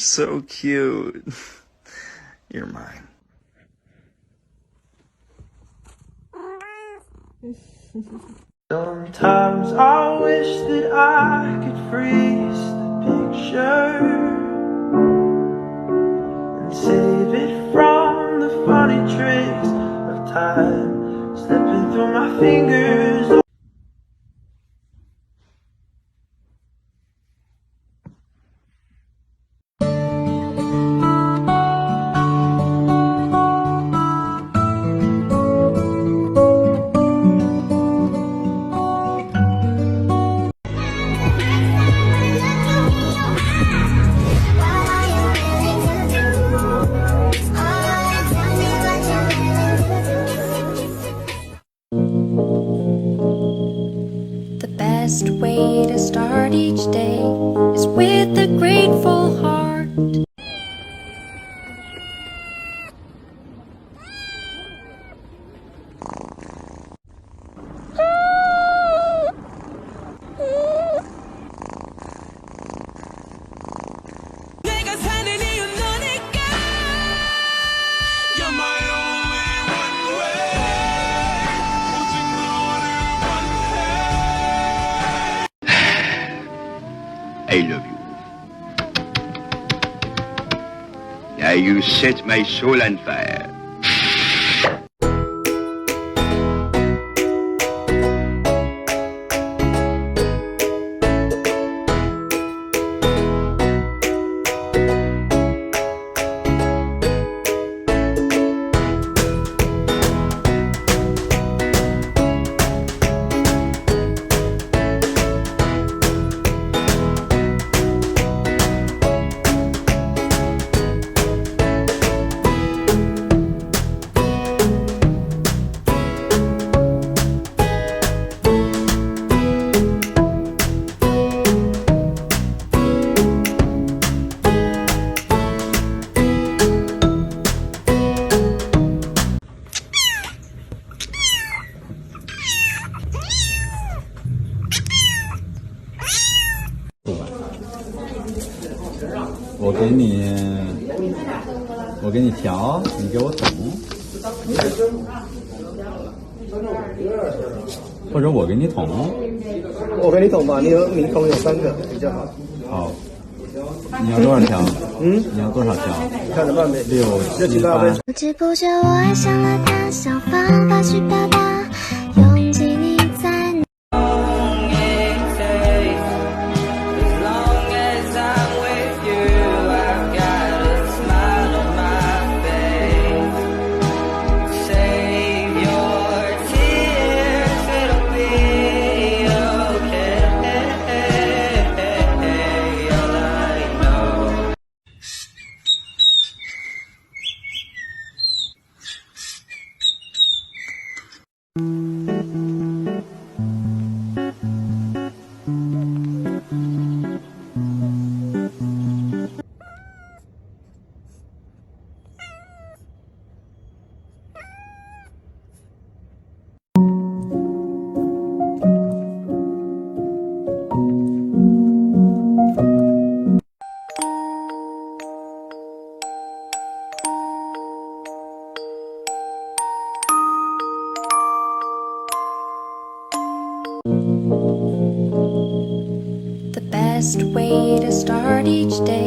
so cute. You're mine. Sometimes I wish that I could freeze the picture and save it from the funny tricks of time slipping through my fingers. The best way to start each day is with a grateful heart. I love you. Now you set my soul on fire.我给你调，你给我捅，或者我给你捅。我给你捅吧，你捅有3个比较好。好，你要多少条？你要多少条？看着办呗。6、7、8。不知不觉我爱上了他，想方法去表达，用尽你在。The best way to start each day